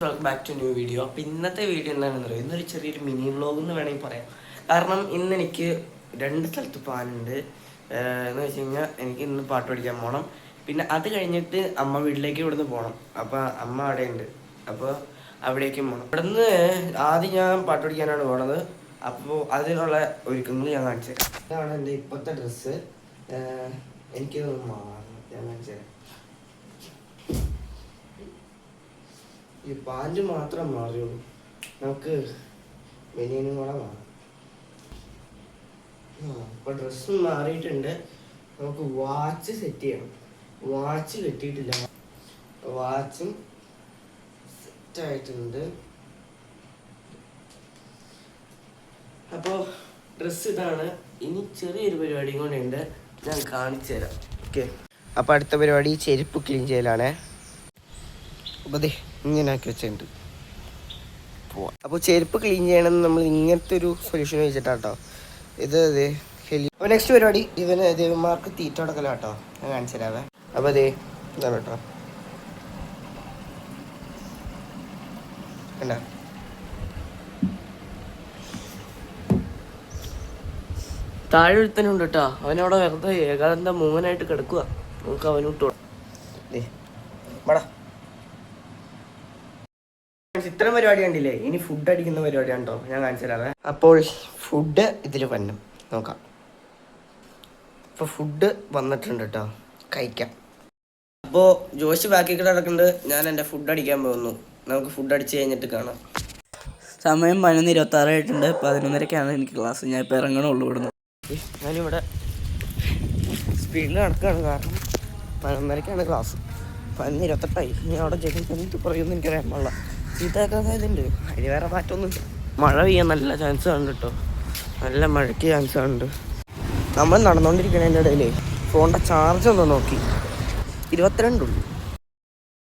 Welcome back to new video. അപ്പോൾ ഇന്നത്തെ video എന്താണെന്ന് പറയുക, ഇന്നൊരു ചെറിയൊരു മിനി വ്ളോഗ് എന്ന് വേണമെങ്കിൽ പറയാം. കാരണം ഇന്ന് എനിക്ക് 2 സ്ഥലത്ത് പോകാനുണ്ട്. എന്ന് വെച്ച് കഴിഞ്ഞാൽ എനിക്ക് ഇന്ന് പാട്ട് പഠിക്കാൻ പോകണം. പിന്നെ അത് കഴിഞ്ഞിട്ട് അമ്മ വീട്ടിലേക്ക് ഇവിടുന്ന് പോകണം. അപ്പോൾ അമ്മ അവിടെയുണ്ട്, അപ്പോൾ അവിടേക്കും പോകണം. ഇവിടുന്ന് ആദ്യം ഞാൻ പാട്ട് പഠിക്കാനാണ് പോണത്. അപ്പോൾ അതിനുള്ള ഒരുക്കങ്ങൾ ഞാൻ കാണിച്ചു തരാം. ഇതാണ് എൻ്റെ ഇപ്പോഴത്തെ ഡ്രസ്സ്. എനിക്ക് മാറണം, ഞാൻ കാണിച്ചു തരാം. ഈ പാൻറ് മാത്രം മാറിയുള്ളൂ, നമുക്ക് ബനിയനും കൂടെ മാറാം. അപ്പോൾ ഡ്രസ്സും മാറിയിട്ടുണ്ട്. നമുക്ക് വാച്ച് സെറ്റ് ചെയ്യണം. വാച്ച് കിട്ടിയിട്ടില്ല, വാച്ചും സെറ്റായിട്ടുണ്ട്. അപ്പോൾ ഡ്രസ്സ് ഇതാണ്. ഇനി ചെറിയൊരു പരിപാടിയും കൂടെ ഉണ്ട്, ഞാൻ കാണിച്ചു തരാം. ഓക്കെ, അപ്പോൾ അടുത്ത പരിപാടി ചെരുപ്പ് ക്ലീൻ ചെയ്യലാണേ. അപ്പോൾ അതെ ഇങ്ങനെ ആക്കി വെച്ചിട്ടുണ്ട്. പോവാം. അപ്പോൾ ചെരുപ്പ് ക്ലീൻ ചെയ്യണമെന്ന് നമ്മൾ ഇങ്ങനത്തെ ഒരു സൊല്യൂഷൻ വെച്ചിട്ടാട്ടോ ഇത് ഹെലി. അപ്പോൾ നെക്സ്റ്റ് പരിപാടി ഇവന് ദേവന്മാർക്ക് തീറ്റ കൊടുക്കല കേട്ടോ, ഞാൻ കാണിച്ചു തരാവേ. അപ്പോൾ അതെ ഇതാണ് കേട്ടോ, കണ്ട താഴെ ഒരുത്തനുണ്ട് കേട്ടോ. അവനവിടെ വെറുതെ ഏകാന്ത മൂങ്ങനായിട്ട് കിടക്കുക. നമുക്ക് അവനോട്ട് ഇത്രയും പരിപാടി കണ്ടില്ലേ, ഇനി ഫുഡ് അടിക്കുന്ന പരിപാടിയാണ് കേട്ടോ, ഞാൻ കാണിച്ചു തരാവേ. അപ്പോൾ ഫുഡ് ഇതിൽ വന്നു നോക്കാം. അപ്പോൾ ഫുഡ് വന്നിട്ടുണ്ട് കേട്ടോ, കഴിക്കാം. അപ്പോൾ ജോഷി ബാക്കി കിടക്കുന്നുണ്ട്, ഞാൻ എൻ്റെ ഫുഡ് അടിക്കാൻ പോകുന്നു. നമുക്ക് ഫുഡ് അടിച്ച് കഴിഞ്ഞിട്ട് കാണാം. സമയം 11:26 ആയിട്ടുണ്ട്. 11:30ക്കാണ് എനിക്ക് ക്ലാസ്. ഞാൻ ഇപ്പോൾ ഇറങ്ങണുള്ളൂ ഇവിടുന്ന്. ഞാനിവിടെ സ്പീഡിൽ നടക്കുകയാണ്, കാരണം 11:30ക്കാണ് ക്ലാസ്. 11:28 ഞാൻ അവിടെ ജഗൻ എന്ത് പറയുമെന്ന് എനിക്കറിയാൻ പാടില്ല. ചീത്തയാക്കാൻ സാധ്യതയുണ്ട്, അതിന് വേറെ മാറ്റമൊന്നുമില്ല. മഴ പെയ്യാൻ നല്ല ചാൻസ് ഉണ്ട് കേട്ടോ, നല്ല മഴയ്ക്ക് ചാൻസ് ഉണ്ട്. നമ്മൾ നടന്നുകൊണ്ടിരിക്കുന്നതിൻ്റെ ഇടയിൽ ഫോണിൻ്റെ ചാർജ് ഒന്ന് നോക്കി, 22 ഉള്ളൂ.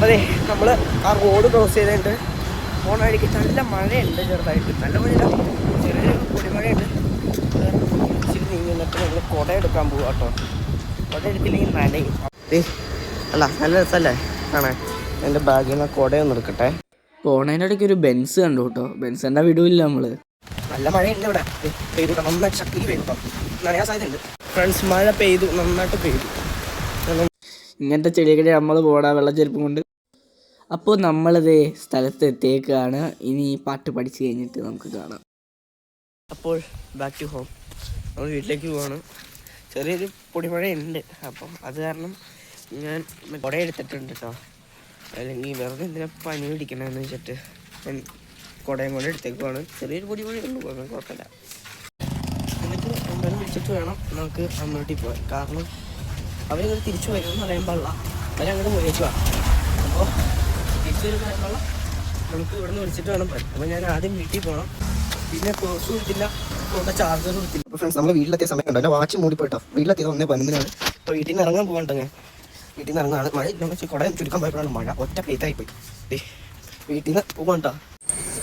അതെ, നമ്മൾ ആ റോഡ് ക്രോസ് ചെയ്തിട്ട് ഫോൺ അടിക്ക് നല്ല മഴയുണ്ട്, ചെറുതായിട്ട് നല്ല മഴയില്ല, ചെറിയൊരു പൊടിമഴയുണ്ട്. ഇച്ചിരി നീങ്ങിട്ട് നമ്മൾ കുട എടുക്കാൻ പോവുക കേട്ടോ. കുട എടുത്തില്ലെങ്കിൽ നനയും. അല്ല നല്ല രസമല്ലേ കാണാൻ. എൻ്റെ ബാഗിൽ നിന്ന് കുടയൊന്നും എടുക്കട്ടെ. പോണതിൻ്റെ ഇടയ്ക്ക് ഒരു ബെൻസ് കണ്ടു കേട്ടോ. ബെൻസിൻ്റെ വിടൂല്ല നമ്മൾ. നല്ല മഴയുണ്ട് ഇവിടെ, പെയ്തു നന്നായിട്ട് ശക്തി പെയ്തു, നനയാൻ സാധ്യതയുണ്ട് ഫ്രണ്ട്സ്. മഴ പെയ്തു, നന്നായിട്ട് പെയ്തു. ഇങ്ങനത്തെ ചെടിയൊക്കെ നമ്മൾ പോടാ വെള്ളച്ചെരുപ്പം കൊണ്ട്. അപ്പോൾ നമ്മളിതേ സ്ഥലത്ത് എത്തിയേക്കാണ്. ഇനി പാട്ട് പഠിച്ച് കഴിഞ്ഞിട്ട് നമുക്ക് കാണാം. അപ്പോൾ ബാക്ക് ടു ഹോം, നമ്മൾ വീട്ടിലേക്ക് പോവാണ്. ചെറിയൊരു പൊടിമഴയുണ്ട്, അപ്പം അത് കാരണം ഞാൻ കുട എടുത്തിട്ടുണ്ട് കേട്ടോ. അല്ലെങ്കിൽ വെറുതെ എന്തിനാ പനി പിടിക്കണമെന്ന് വെച്ചിട്ട് ഞാൻ കുടയും കൂടെ എടുത്തേക്കുവാണ്. ചെറിയൊരു പൊടിമഴയുള്ളൂ, അതൊന്നും കുഴപ്പമില്ല. എന്നിട്ട് എന്തായാലും വിളിച്ചിട്ട് വേണം നമുക്ക് അമ്മൂട്ടി പോകാൻ. കാരണം അവരിങ്ങനെ തിരിച്ചു വരുമെന്ന് പറയാൻ പാടില്ല, അവരങ്ങോട്ട് പോയേക്കുവാ. അപ്പോൾ തിരിച്ചു വരുമ്പോൾ പാടില്ല, നമുക്ക് ഇവിടെ നിന്ന് വിളിച്ചിട്ട് വേണം പോകാൻ. അപ്പോൾ ഞാൻ ആദ്യം വീട്ടിൽ പോകണം. പിന്നെ കോഴ്സ് കൊടുത്തില്ല, ഫോണിൻ്റെ ചാർജർ കൊടുത്തില്ല. അപ്പോൾ ഫ്രണ്ട്സ്, നമ്മൾ വീട്ടിലെത്തിയ സമയം ഉണ്ടല്ലോ, വാച്ച് മൂടിപ്പോയിട്ടോ. വീട്ടിലെത്തിയത് 1:11. അപ്പോൾ വീട്ടിൽ നിന്ന് ഇറങ്ങാൻ പോകണ്ടോ, ഞാൻ വീട്ടിൽ നിന്ന് ഇറങ്ങാണ്. മഴ ഇല്ലെന്ന് വെച്ചാൽ കുടയും ചുരുക്കാൻ പോയപ്പോഴാണ് മഴ ഒറ്റ പെയ്ത്തായി പോയി. വീട്ടിൽ നിന്ന് പോകണ്ടോ.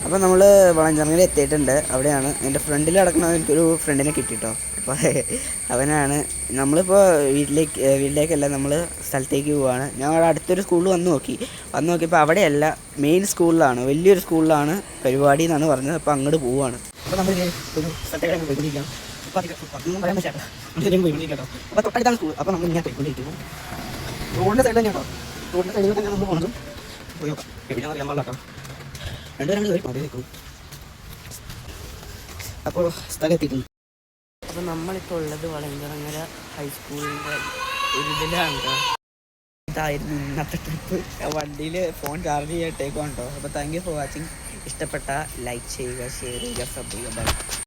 അപ്പോൾ നമ്മൾ വളഞ്ചിറങ്ങിൽ എത്തിയിട്ടുണ്ട്. അവിടെയാണ് എൻ്റെ ഫ്രണ്ടിൽ കിടക്കുന്ന എനിക്കൊരു ഫ്രണ്ടിനെ കിട്ടിയിട്ടോ. അപ്പോൾ അവനാണ്. നമ്മളിപ്പോൾ വീട്ടിലേക്കല്ല, നമ്മൾ സ്ഥലത്തേക്ക് പോവുകയാണ്. ഞാൻ അവിടെ അടുത്തൊരു സ്കൂളിൽ വന്ന് നോക്കിയപ്പോൾ അവിടെയല്ല, മെയിൻ സ്കൂളിലാണ്, വലിയൊരു സ്കൂളിലാണ് പരിപാടി എന്നാണ് പറഞ്ഞത്. അപ്പോൾ അങ്ങോട്ട് പോവുകയാണ്. അപ്പോൾ നമ്മൾ ഒരു സ്ഥലത്തേക്ക് പോയിക്കൊണ്ടിരിക്കാം. അപ്പോൾ പറയാൻ പറ്റാ പോയിക്കൊണ്ടിരിക്കട്ടോ. അപ്പോൾ തൊട്ടടുത്താണ് സ്കൂൾ. അപ്പോൾ നമ്മൾ ഇങ്ങനെ പോയിക്കൊണ്ടിരിക്കുന്നു. റോഡിൻ്റെ സൈഡ് തന്നെയാണോ, റോഡിൻ്റെ സൈഡിൽ തന്നെ നമ്മൾ പോകുന്നത്. പോയി നോക്കാം, എവിടെയാണെന്ന് അറിയാൻ പാടില്ല കേട്ടോ. രണ്ടുപേരാണ് കയറി അതേ നിൽക്കും. അപ്പോൾ സ്ഥലം എത്തിയിട്ടുണ്ട്. അപ്പോൾ നമ്മളിപ്പോൾ ഉള്ളത് വളഞ്ചിറങ്ങര ഹൈസ്കൂളിൻ്റെ ഒരു ഇതിലാണ് കേട്ടോ. ഇതായിരുന്നു ഇന്നത്തെ ട്രിപ്പ്. വണ്ടിയിൽ ഫോൺ ചാർജ് ചെയ്തിട്ടേക്കുവാണ് കേട്ടോ. അപ്പോൾ താങ്ക് യു ഫോർ വാച്ചിങ്. ഇഷ്ടപ്പെട്ട ലൈക്ക് ചെയ്യുക, ഷെയർ ചെയ്യുക, സബ്സ്ക്രൈബ് ചെയ്യുക.